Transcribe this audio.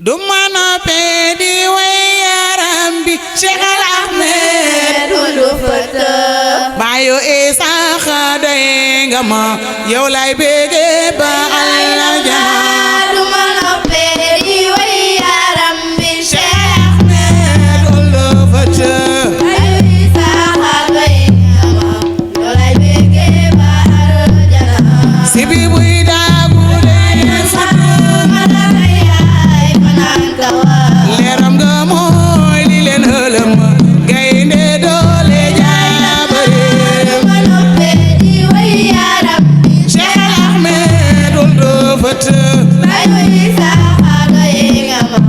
duma noppee di way yaram bi Cheikh Al Ahmed Ould Fouta baayu Isaaxa doy nga ma yow lay bége ba aljana duma noppee di way yaram bi Cheikh Ahmed Ould Fouta baayu Isaaxa doy nga ma yow lay bége ba aljana sibi buy daagu leen futu leeram nga mooy li leen ëlëm gaynde doole jaabare duma noppee di way yaram bi Cheikh Ahmed Ould Fouta baayu Isaaxa doy nga ma